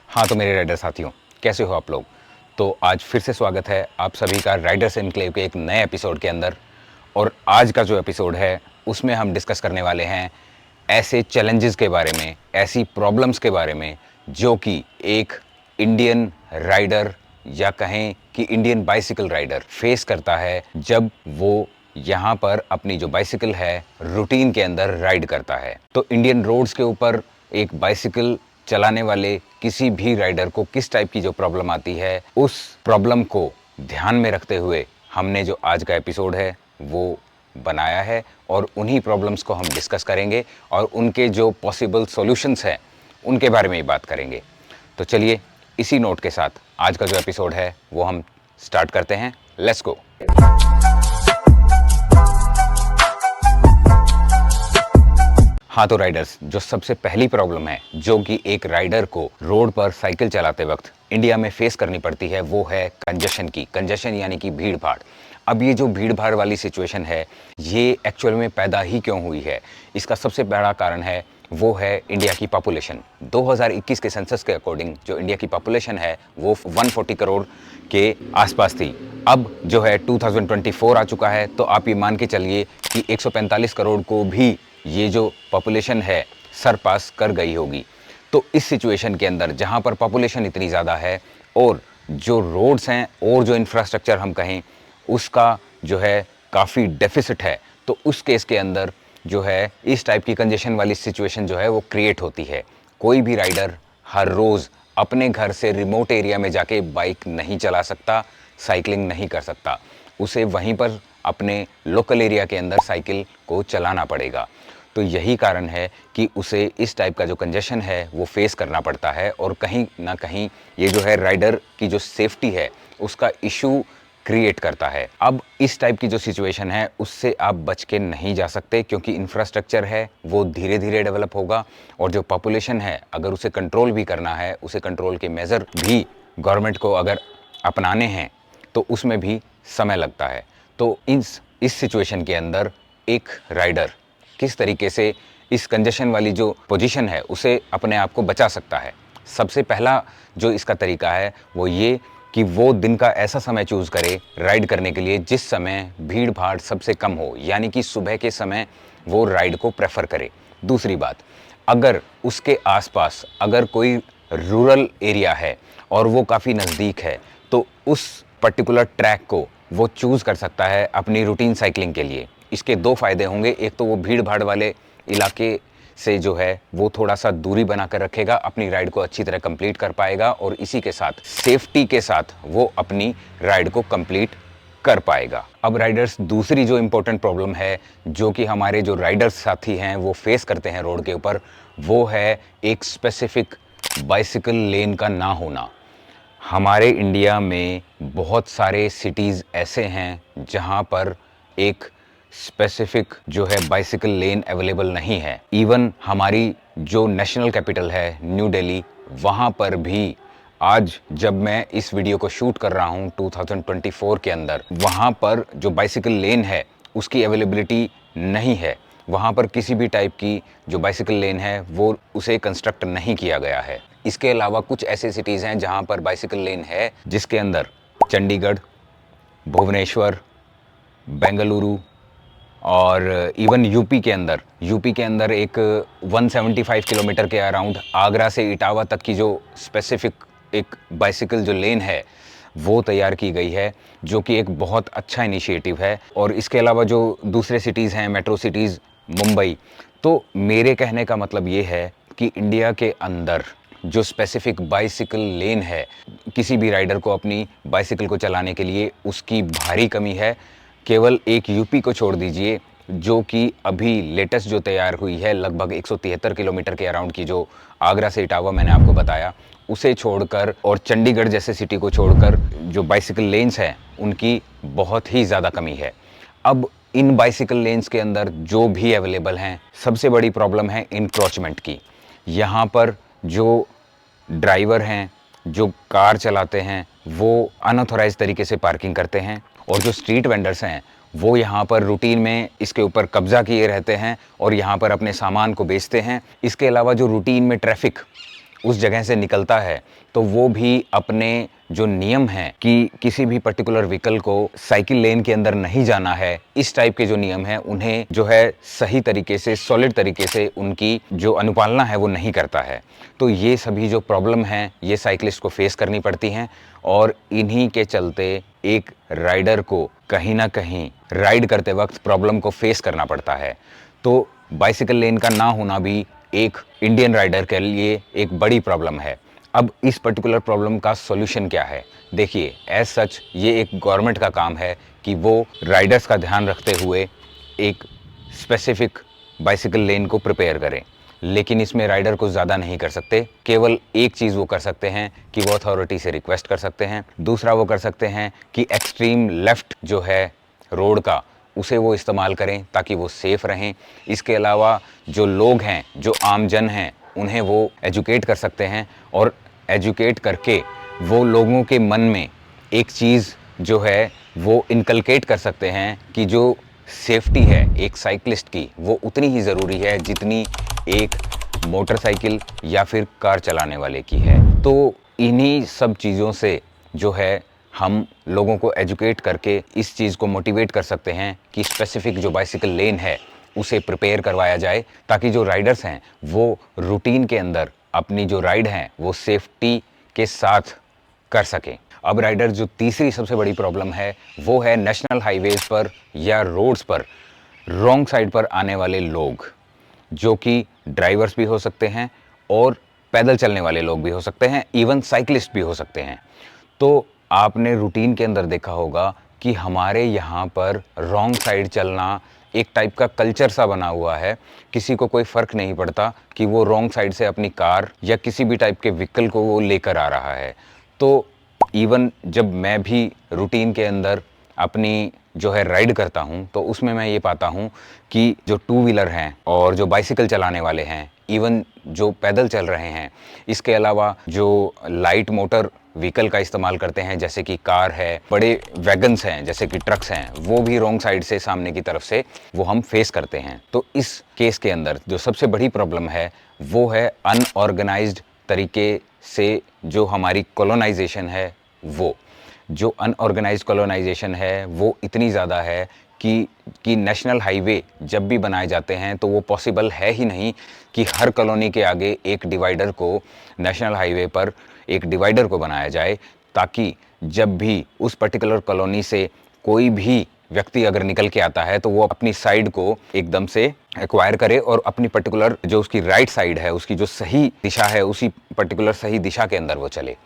हाँ तो मेरे राइडर साथियों, कैसे हो आप लोग। तो आज फिर से स्वागत है आप सभी का राइडर्स एनक्लेव के एक नए एपिसोड के अंदर। और आज का जो एपिसोड है उसमें हम डिस्कस करने वाले हैं ऐसे चैलेंजेस के बारे में, ऐसी प्रॉब्लम्स के बारे में जो कि एक इंडियन राइडर या कहें कि इंडियन बाइसिकल राइडर फेस करता है जब वो यहाँ पर अपनी जो बाइसिकल है रूटीन के अंदर राइड करता है। तो इंडियन रोड्स के ऊपर एक बाइसिकल चलाने वाले किसी भी राइडर को किस टाइप की जो प्रॉब्लम आती है, उस प्रॉब्लम को ध्यान में रखते हुए हमने जो आज का एपिसोड है वो बनाया है और उन्हीं प्रॉब्लम्स को हम डिस्कस करेंगे और उनके जो पॉसिबल सॉल्यूशंस हैं उनके बारे में ही बात करेंगे। तो चलिए इसी नोट के साथ आज का जो एपिसोड है वो हम स्टार्ट करते हैं। Let's go. हाँ तो राइडर्स, जो सबसे पहली प्रॉब्लम है जो कि एक राइडर को रोड पर साइकिल चलाते वक्त इंडिया में फेस करनी पड़ती है वो है कंजेशन की। कंजेशन यानी कि भीड़ भाड़। अब ये जो भीड़ भाड़ वाली सिचुएशन है ये एक्चुअल में पैदा ही क्यों हुई है, इसका सबसे बड़ा कारण है वो है इंडिया की पॉपुलेशन। 2021 के सेंसस के अकॉर्डिंग जो इंडिया की पॉपुलेशन है वो 140 करोड़ के आसपास थी। अब जो है 2024 आ चुका है तो आप ये मान के चलिए कि 145 करोड़ को भी ये जो पॉपुलेशन है सरपास कर गई होगी। तो इस सिचुएशन के अंदर जहाँ पर पॉपुलेशन इतनी ज़्यादा है और जो रोड्स हैं और जो इंफ्रास्ट्रक्चर हम कहें उसका जो है काफ़ी डेफिसिट है, तो उस केस के अंदर जो है इस टाइप की कंजेशन वाली सिचुएशन जो है वो क्रिएट होती है। कोई भी राइडर हर रोज़ अपने घर से रिमोट एरिया में जाके बाइक नहीं चला सकता, साइकिलिंग नहीं कर सकता। उसे वहीं पर अपने लोकल एरिया के अंदर साइकिल को चलाना पड़ेगा। तो यही कारण है कि उसे इस टाइप का जो कंजेशन है वो फेस करना पड़ता है और कहीं ना कहीं ये जो है राइडर की जो सेफ्टी है उसका इशू क्रिएट करता है। अब इस टाइप की जो सिचुएशन है उससे आप बच के नहीं जा सकते क्योंकि इंफ्रास्ट्रक्चर है वो धीरे धीरे डेवलप होगा और जो पॉपुलेशन है अगर उसे कंट्रोल भी करना है, उसे कंट्रोल के मेजर भी गवर्नमेंट को अगर अपनाने हैं तो उसमें भी समय लगता है। तो इस सिचुएशन के अंदर एक राइडर किस तरीके से इस कंजेशन वाली जो पोजीशन है उसे अपने आप को बचा सकता है। सबसे पहला जो इसका तरीका है वो ये कि वो दिन का ऐसा समय चूज़ करे राइड करने के लिए जिस समय भीड़ भाड़ सबसे कम हो, यानी कि सुबह के समय वो राइड को प्रेफर करे। दूसरी बात, अगर उसके आसपास अगर कोई रूरल एरिया है और वो काफ़ी नज़दीक है तो उस पर्टिकुलर ट्रैक को वो चूज़ कर सकता है अपनी रूटीन साइकिलिंग के लिए। इसके दो फ़ायदे होंगे, एक तो वो भीड़ भाड़ वाले इलाके से जो है वो थोड़ा सा दूरी बनाकर रखेगा, अपनी राइड को अच्छी तरह कंप्लीट कर पाएगा और इसी के साथ सेफ्टी के साथ वो अपनी राइड को कंप्लीट कर पाएगा। अब राइडर्स, दूसरी जो इम्पोर्टेंट प्रॉब्लम है जो कि हमारे जो राइडर्स साथी हैं वो फेस करते हैं रोड के ऊपर, वो है एक स्पेसिफिक बाइसिकल लेन का ना होना। हमारे इंडिया में बहुत सारे सिटीज़ ऐसे हैं जहां पर एक स्पेसिफिक जो है बाइसिकल लेन अवेलेबल नहीं है। इवन हमारी जो नेशनल कैपिटल है न्यू दिल्ली, वहाँ पर भी आज जब मैं इस वीडियो को शूट कर रहा हूँ 2024 के अंदर, वहाँ पर जो बाइसिकल लेन है उसकी अवेलेबिलिटी नहीं है। वहाँ पर किसी भी टाइप की जो बाइसिकल लेन है वो उसे कंस्ट्रक्ट नहीं किया गया है। इसके अलावा कुछ ऐसे सिटीज़ हैं जहाँ पर बाइसिकल लेन है जिसके अंदर चंडीगढ़, भुवनेश्वर, बेंगलुरु और इवन यूपी के अंदर एक 175 किलोमीटर के अराउंड आगरा से इटावा तक की जो स्पेसिफिक एक बाइसिकल जो लेन है वो तैयार की गई है, जो कि एक बहुत अच्छा इनिशिएटिव है। और इसके अलावा जो दूसरे सिटीज़ हैं, मेट्रो सिटीज़, मुंबई। तो मेरे कहने का मतलब ये है कि इंडिया के अंदर जो स्पेसिफिक बाइसिकल लेन है किसी भी राइडर को अपनी बाइसिकल को चलाने के लिए उसकी भारी कमी है। केवल एक यूपी को छोड़ दीजिए जो कि अभी लेटेस्ट जो तैयार हुई है लगभग 173 किलोमीटर के अराउंड की, जो आगरा से इटावा मैंने आपको बताया, उसे छोड़कर और चंडीगढ़ जैसे सिटी को छोड़कर जो बाइसिकल लेन्स हैं उनकी बहुत ही ज़्यादा कमी है। अब इन बाइसिकल लेन्स के अंदर जो भी अवेलेबल हैं, सबसे बड़ी प्रॉब्लम है इंक्रोचमेंट की। यहाँ पर जो ड्राइवर हैं, जो कार चलाते हैं, वो अनऑथोराइज तरीके से पार्किंग करते हैं और जो स्ट्रीट वेंडर्स हैं वो यहाँ पर रूटीन में इसके ऊपर कब्जा किए रहते हैं और यहाँ पर अपने सामान को बेचते हैं। इसके अलावा जो रूटीन में ट्रैफिक उस जगह से निकलता है तो वो भी अपने जो नियम हैं कि किसी भी पर्टिकुलर व्हीकल को साइकिल लेन के अंदर नहीं जाना है, इस टाइप के जो नियम हैं उन्हें जो है सही तरीके से, सॉलिड तरीके से उनकी जो अनुपालना है वो नहीं करता है। तो ये सभी जो प्रॉब्लम हैं ये साइकिलिस्ट को फेस करनी पड़ती हैं और इन्हीं के चलते एक राइडर को कहीं ना कहीं राइड करते वक्त प्रॉब्लम को फेस करना पड़ता है। तो बाइसिकल लेन का ना होना भी एक इंडियन राइडर के लिए एक बड़ी प्रॉब्लम है। अब इस पर्टिकुलर प्रॉब्लम का सॉल्यूशन क्या है? देखिए, एज सच ये एक गवर्नमेंट का काम है कि वो राइडर्स का ध्यान रखते हुए एक स्पेसिफिक बाइसिकल लेन को प्रिपेयर करें, लेकिन इसमें राइडर कुछ ज़्यादा नहीं कर सकते। केवल एक चीज़ वो कर सकते हैं कि वो अथॉरिटी से रिक्वेस्ट कर सकते हैं। दूसरा वो कर सकते हैं कि एक्सट्रीम लेफ़्ट जो है रोड का, उसे वो इस्तेमाल करें ताकि वो सेफ़ रहें। इसके अलावा जो लोग हैं, जो आमजन हैं, उन्हें वो एजुकेट कर सकते हैं और एजुकेट करके वो लोगों के मन में एक चीज़ जो है वो इनकलकेट कर सकते हैं कि जो सेफ्टी है एक साइकिलिस्ट की वो उतनी ही ज़रूरी है जितनी एक मोटरसाइकिल या फिर कार चलाने वाले की है। तो इन्हीं सब चीज़ों से जो है हम लोगों को एजुकेट करके इस चीज़ को मोटिवेट कर सकते हैं कि स्पेसिफिक जो बाइसिकल लेन है उसे प्रिपेयर करवाया जाए ताकि जो राइडर्स हैं वो रूटीन के अंदर अपनी जो राइड हैं वो सेफ्टी के साथ कर सकें। अब राइडर जो तीसरी सबसे बड़ी प्रॉब्लम है वो है नेशनल हाईवेज पर या रोड्स पर रॉन्ग साइड पर आने वाले लोग, जो कि ड्राइवर्स भी हो सकते हैं और पैदल चलने वाले लोग भी हो सकते हैं, इवन साइकिलिस्ट भी हो सकते हैं। तो आपने रूटीन के अंदर देखा होगा कि हमारे यहाँ पर रॉन्ग साइड चलना एक टाइप का कल्चर सा बना हुआ है। किसी को कोई फ़र्क नहीं पड़ता कि वो रॉन्ग साइड से अपनी कार या किसी भी टाइप के व्हीकल को वो लेकर आ रहा है। तो इवन जब मैं भी रूटीन के अंदर अपनी जो है राइड करता हूँ तो उसमें मैं ये पाता हूँ कि जो टू व्हीलर हैं और जो बाइसिकल चलाने वाले हैं, इवन जो पैदल चल रहे हैं, इसके अलावा जो लाइट मोटर व्हीकल का इस्तेमाल करते हैं जैसे कि कार है, बड़े वैगन्स हैं जैसे कि ट्रक्स हैं, वो भी रॉन्ग साइड से सामने की तरफ से वो हम फेस करते हैं। तो इस केस के अंदर जो सबसे बड़ी प्रॉब्लम है वो है अनऑर्गेनाइज्ड तरीके से जो हमारी कॉलोनाइजेशन है, वो जो अनऑर्गेनाइज्ड कॉलोनाइजेशन है वो इतनी ज़्यादा है कि नेशनल हाईवे जब भी बनाए जाते हैं तो वो पॉसिबल है ही नहीं कि हर कॉलोनी के आगे एक डिवाइडर को, नेशनल हाईवे पर एक डिवाइडर को बनाया जाए, ताकि जब भी उस पर्टिकुलर कॉलोनी से कोई भी व्यक्ति अगर निकल के आता है तो वो अपनी साइड को एकदम से एक्वायर करे और अपनी पर्टिकुलर जो उसकी राइट साइड है, उसकी जो सही दिशा है, उसी पर्टिकुलर सही दिशा के अंदर वो चले।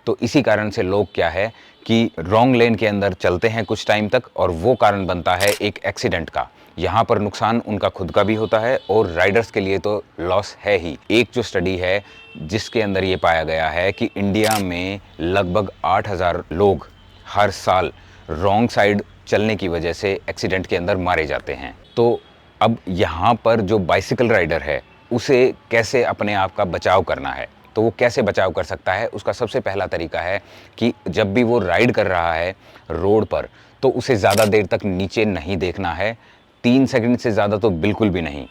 तो इसी कारण से लोग क्या है कि रॉन्ग लेन के अंदर चलते हैं कुछ टाइम तक और वो कारण बनता है एक एक्सीडेंट का। यहाँ पर नुकसान उनका खुद का भी होता है और राइडर्स के लिए तो लॉस है ही। एक जो स्टडी है जिसके अंदर ये पाया गया है कि इंडिया में लगभग 8,000 लोग हर साल रॉन्ग साइड चलने की वजह से एक्सीडेंट के अंदर मारे जाते हैं। तो अब यहाँ पर जो बाइसिकल राइडर है उसे कैसे अपने आप का बचाव करना है, तो वो कैसे बचाव कर सकता है? उसका सबसे पहला तरीका है कि जब भी वो राइड कर रहा है रोड पर तो उसे ज़्यादा देर तक नीचे नहीं देखना है, 3 सेकंड से ज़्यादा तो बिल्कुल भी नहीं।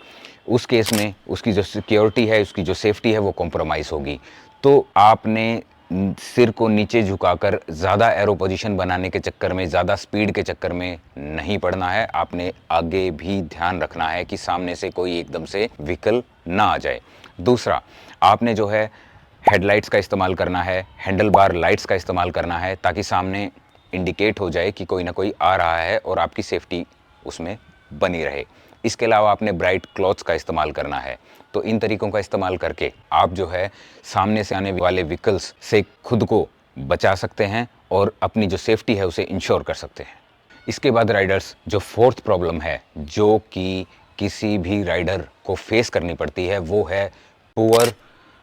उस केस में उसकी जो सिक्योरिटी है, उसकी जो सेफ्टी है वो कॉम्प्रोमाइज़ होगी। तो आपने सिर को नीचे झुकाकर ज़्यादा एरो पोजीशन बनाने के चक्कर में, ज़्यादा स्पीड के चक्कर में नहीं पड़ना है। आपने आगे भी ध्यान रखना है कि सामने से कोई एकदम से व्हीकल ना आ जाए। दूसरा, आपने जो है हेडलाइट्स का इस्तेमाल करना है, हैंडल बार लाइट्स का इस्तेमाल करना है ताकि सामने इंडिकेट हो जाए कि कोई ना कोई आ रहा है और आपकी सेफ्टी उसमें बनी रहे। इसके अलावा आपने ब्राइट क्लॉथ्स का इस्तेमाल करना है। तो इन तरीकों का इस्तेमाल करके आप जो है सामने से आने वाले व्हीकल्स से खुद को बचा सकते हैं और अपनी जो सेफ्टी है उसे इंश्योर कर सकते हैं। इसके बाद राइडर्स जो फोर्थ प्रॉब्लम है जो कि किसी भी राइडर को फेस करनी पड़ती है वो है पुअर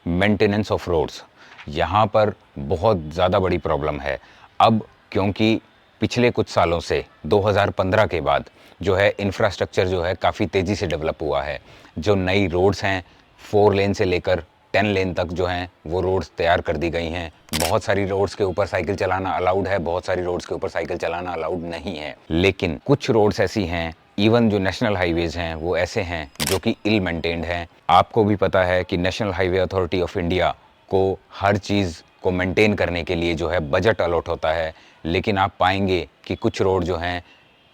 मेंटेनेंस ऑफ रोड्स। यहाँ पर बहुत ज़्यादा बड़ी प्रॉब्लम है। अब क्योंकि पिछले कुछ सालों से 2015 के बाद जो है इंफ्रास्ट्रक्चर जो है काफ़ी तेज़ी से डेवलप हुआ है। जो नई रोड्स हैं 4 लेन से लेकर 10 लेन तक जो हैं वो रोड्स तैयार कर दी गई हैं। बहुत सारी रोड्स के ऊपर साइकिल चलाना अलाउड है, बहुत सारी रोड्स के ऊपर साइकिल चलाना अलाउड नहीं है। लेकिन कुछ रोड्स ऐसी हैं, इवन जो नेशनल हाईवेज़ हैं वो ऐसे हैं जो कि इल मेंटेन्ड हैं। आपको भी पता है कि national highway authority of India आपको हर चीज़ को मेंटेन करने के लिए जो है बजट अलॉट होता है, लेकिन आप पाएंगे कि कुछ रोड जो हैं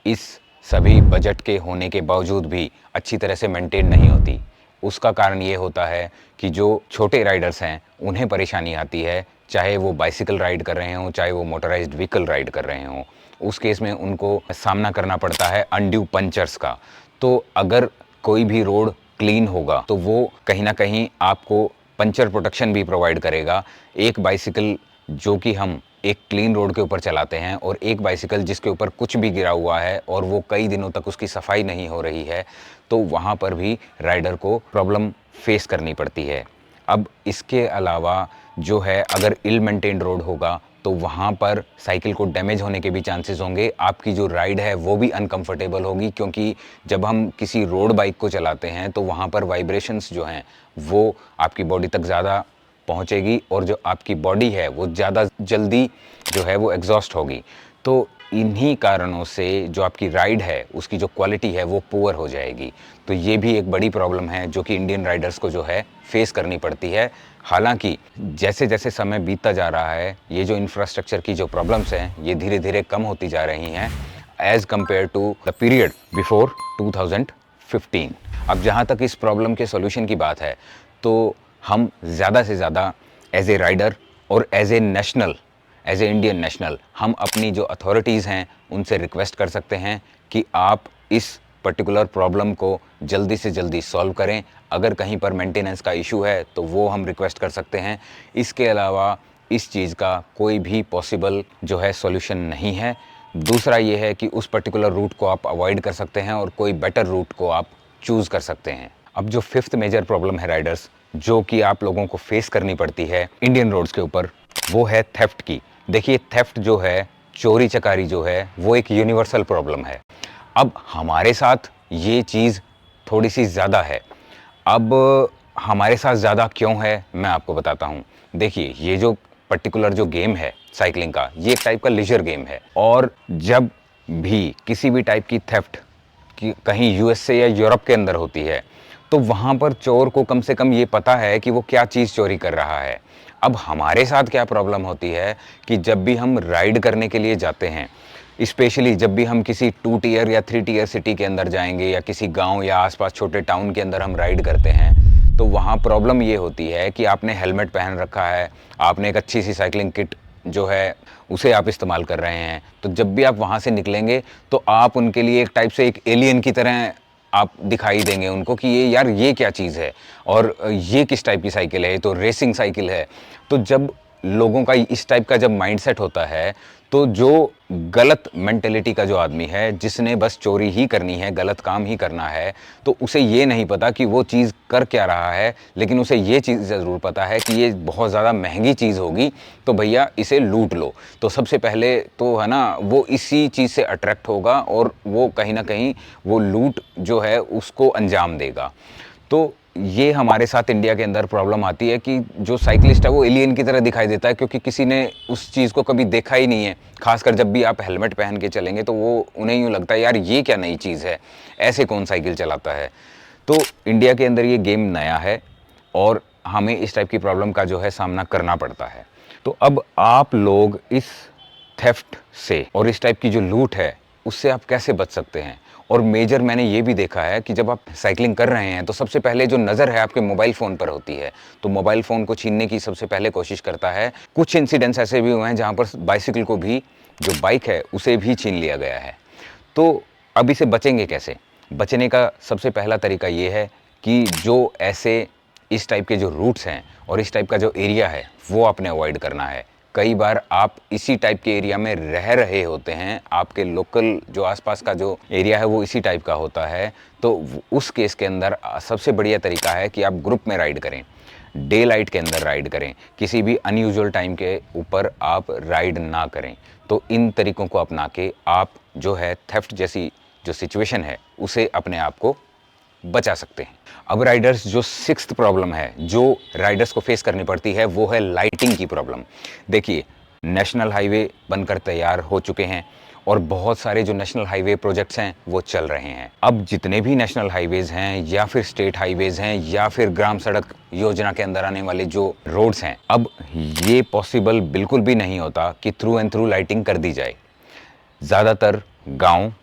इस सभी बजट के होने के बावजूद भी अच्छी तरह से मेंटेन नहीं होती। उसका कारण ये होता है कि जो छोटे राइडर्स हैं उन्हें परेशानी आती है, चाहे वो बाइसिकल राइड कर रहे हों, चाहे वो मोटराइज्ड व्हीकल राइड कर रहे हों। उस केस में उनको सामना करना पड़ता है अनड्यू पंचर्स का। तो अगर कोई भी रोड क्लीन होगा तो वो कहीं ना कहीं आपको पंचर प्रोटेक्शन भी प्रोवाइड करेगा। एक बाइसिकल जो कि हम एक क्लीन रोड के ऊपर चलाते हैं और एक बाइसिकल जिसके ऊपर कुछ भी गिरा हुआ है और वो कई दिनों तक उसकी सफाई नहीं हो रही है, तो वहाँ पर भी राइडर को प्रॉब्लम फेस करनी पड़ती है। अब इसके अलावा जो है अगर इल मेंटेन्ड रोड होगा तो वहाँ पर साइकिल को डैमेज होने के भी चांसेस होंगे। आपकी जो राइड है वो भी अनकंफर्टेबल होगी, क्योंकि जब हम किसी रोड बाइक को चलाते हैं तो वहाँ पर वाइब्रेशंस जो हैं वो आपकी बॉडी तक ज़्यादा पहुँचेगी और जो आपकी बॉडी है वो ज़्यादा जल्दी जो है वो एग्जॉस्ट होगी। तो इन्हीं कारणों से जो आपकी राइड है उसकी जो क्वालिटी है वो पुअर हो जाएगी। तो ये भी एक बड़ी प्रॉब्लम है जो कि इंडियन राइडर्स को जो है फेस करनी पड़ती है। हालांकि जैसे जैसे समय बीतता जा रहा है ये जो इंफ्रास्ट्रक्चर की जो प्रॉब्लम्स हैं ये धीरे धीरे कम होती जा रही हैं as compare to the period before 2015। अब जहाँ तक इस प्रॉब्लम के सॉल्यूशन की बात है तो हम ज़्यादा से ज़्यादा एज ए राइडर और as a national, as a Indian national, हम अपनी जो अथॉरिटीज़ हैं उनसे रिक्वेस्ट कर सकते हैं कि आप इस पर्टिकुलर प्रॉब्लम को जल्दी से जल्दी सॉल्व करें। अगर कहीं पर मेंटेनेंस का इशू है तो वो हम रिक्वेस्ट कर सकते हैं। इसके अलावा इस चीज़ का कोई भी पॉसिबल जो है सॉल्यूशन नहीं है। दूसरा ये है कि उस पर्टिकुलर रूट को आप अवॉइड कर सकते हैं और कोई बेटर रूट को आप चूज़ कर सकते हैं। अब जो फिफ्थ मेजर प्रॉब्लम है राइडर्स जो कि आप लोगों को फेस करनी पड़ती है इंडियन रोड्स के ऊपर, वो है थेफ्ट की। देखिए थेफ्ट जो है, चोरी चकारी जो है, वो एक यूनिवर्सल प्रॉब्लम है। अब हमारे साथ ये चीज़ थोड़ी सी ज़्यादा है। अब हमारे साथ ज़्यादा क्यों है मैं आपको बताता हूँ। देखिए ये जो पर्टिकुलर जो गेम है साइकिलिंग का, ये एक टाइप का लीजर गेम है और जब भी किसी भी टाइप की थेफ्ट कि कहीं यूएसए या यूरोप के अंदर होती है तो वहाँ पर चोर को कम से कम ये पता है कि वो क्या चीज़ चोरी कर रहा है। अब हमारे साथ क्या प्रॉब्लम होती है कि जब भी हम राइड करने के लिए जाते हैं, स्पेशली जब भी हम किसी 2 टियर या 3 टियर सिटी के अंदर जाएंगे या किसी गांव या आसपास छोटे टाउन के अंदर हम राइड करते हैं, तो वहाँ प्रॉब्लम ये होती है कि आपने हेलमेट पहन रखा है, आपने एक अच्छी सी साइकिलिंग किट जो है उसे आप इस्तेमाल कर रहे हैं, तो जब भी आप वहाँ से निकलेंगे तो आप उनके लिए एक टाइप से एक एलियन की तरह आप दिखाई देंगे उनको कि ये यार ये क्या चीज़ है और ये किस टाइप की साइकिल है, ये तो रेसिंग साइकिल है। तो जब लोगों का इस टाइप का जब माइंडसेट होता है तो जो गलत मेंटेलिटी का जो आदमी है जिसने बस चोरी ही करनी है, गलत काम ही करना है, तो उसे ये नहीं पता कि वो चीज़ कर क्या रहा है, लेकिन उसे ये चीज़ ज़रूर पता है कि ये बहुत ज़्यादा महंगी चीज़ होगी तो भैया इसे लूट लो। तो सबसे पहले तो है ना वो इसी चीज़ से अट्रैक्ट होगा और वो कहीं ना कहीं वो लूट जो है उसको अंजाम देगा। तो ये हमारे साथ इंडिया के अंदर प्रॉब्लम आती है कि जो साइकिलिस्ट है वो एलियन की तरह दिखाई देता है, क्योंकि किसी ने उस चीज़ को कभी देखा ही नहीं है। खासकर जब भी आप हेलमेट पहन के चलेंगे तो वो उन्हें यूँ लगता है यार ये क्या नई चीज़ है, ऐसे कौन साइकिल चलाता है। तो इंडिया के अंदर ये गेम नया है और हमें इस टाइप की प्रॉब्लम का जो है सामना करना पड़ता है। तो अब आप लोग इस थेफ्ट से और इस टाइप की जो लूट है उससे आप कैसे बच सकते हैं। और मेजर मैंने ये भी देखा है कि जब आप साइकिलिंग कर रहे हैं तो सबसे पहले जो नज़र है आपके मोबाइल फ़ोन पर होती है, तो मोबाइल फ़ोन को छीनने की सबसे पहले कोशिश करता है। कुछ इंसिडेंट्स ऐसे भी हुए हैं जहाँ पर बाइसिकल को भी, जो बाइक है उसे भी छीन लिया गया है। तो अब इसे बचेंगे कैसे? बचने का सबसे पहला तरीका ये है कि जो ऐसे इस टाइप के जो रूट्स हैं और इस टाइप का जो एरिया है वो आपने अवॉइड करना है। कई बार आप इसी टाइप के एरिया में रह रहे होते हैं, आपके लोकल जो आसपास का जो एरिया है वो इसी टाइप का होता है, तो उस केस के अंदर सबसे बढ़िया तरीका है कि आप ग्रुप में राइड करें, डे लाइट के अंदर राइड करें, किसी भी अनयूजुअल टाइम के ऊपर आप राइड ना करें। तो इन तरीकों को अपना के आप जो है थेफ्ट जैसी जो सिचुएशन है उसे अपने आप को बचा सकते हैं। अब राइडर्स जो सिक्स्थ प्रॉब्लम है जो राइडर्स को फेस करनी पड़ती है वो है लाइटिंग की प्रॉब्लम। देखिए नेशनल हाईवे बनकर तैयार हो चुके हैं और बहुत सारे जो नेशनल हाईवे प्रोजेक्ट्स हैं वो चल रहे हैं। अब जितने भी नेशनल हाईवेज हैं या फिर स्टेट हाईवेज हैं या फिर ग्राम सड़क योजना के अंदर आने वाले जो रोड्स हैं, अब ये पॉसिबल बिल्कुल भी नहीं होता कि थ्रू एंड थ्रू लाइटिंग कर दी जाए। ज़्यादातर गांव,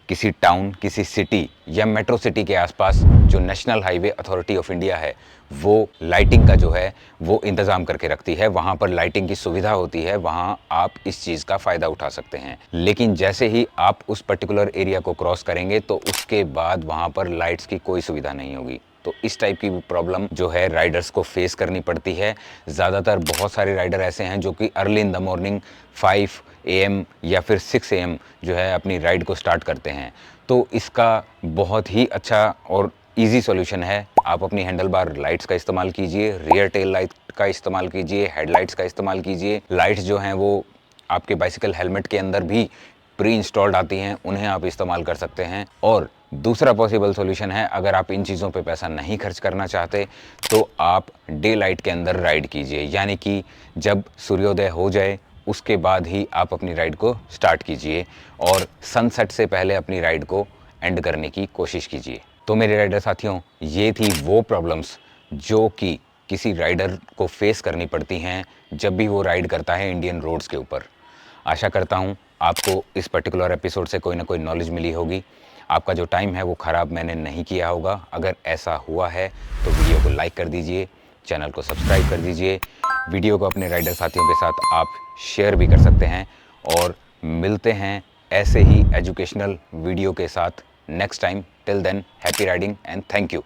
किसी टाउन, किसी सिटी या मेट्रो सिटी के आसपास जो national highway authority of India है वो लाइटिंग का जो है वो इंतज़ाम करके रखती है। वहाँ पर लाइटिंग की सुविधा होती है, वहाँ आप इस चीज़ का फ़ायदा उठा सकते हैं। लेकिन जैसे ही आप उस पर्टिकुलर एरिया को क्रॉस करेंगे तो उसके बाद वहाँ पर लाइट्स की कोई सुविधा नहीं होगी। तो इस टाइप की प्रॉब्लम जो है राइडर्स को फेस करनी पड़ती है। ज़्यादातर बहुत सारे राइडर ऐसे हैं जो कि early in the morning 5 AM या फिर 6 AM जो है अपनी राइड को स्टार्ट करते हैं। तो इसका बहुत ही अच्छा और ईजी सॉल्यूशन है, आप अपनी हैंडल बार लाइट्स का इस्तेमाल कीजिए, रियर टेल लाइट का इस्तेमाल कीजिए, हेडलाइट्स का इस्तेमाल कीजिए। लाइट्स जो हैं वो आपके बाइसिकल हेलमेट के अंदर भी प्री इंस्टॉल्ड आती हैं, उन्हें आप इस्तेमाल कर सकते हैं। और दूसरा पॉसिबल सॉल्यूशन है, अगर आप इन चीज़ों पे पैसा नहीं खर्च करना चाहते तो आप डे लाइट के अंदर राइड कीजिए, यानी कि जब सूर्योदय हो जाए उसके बाद ही आप अपनी राइड को स्टार्ट कीजिए और सनसेट से पहले अपनी राइड को एंड करने की कोशिश कीजिए। तो मेरे राइडर साथियों, ये थी वो प्रॉब्लम्स जो कि किसी राइडर को फेस करनी पड़ती हैं जब भी वो राइड करता है इंडियन रोड्स के ऊपर। आशा करता हूँ आपको इस पर्टिकुलर एपिसोड से कोई ना कोई नॉलेज मिली होगी। आपका जो टाइम है वो ख़राब मैंने नहीं किया होगा। अगर ऐसा हुआ है तो वीडियो को लाइक कर दीजिए, चैनल को सब्सक्राइब कर दीजिए, वीडियो को अपने राइडर साथियों के साथ आप शेयर भी कर सकते हैं। और मिलते हैं ऐसे ही एजुकेशनल वीडियो के साथ next time. Till then, happy riding and thank you.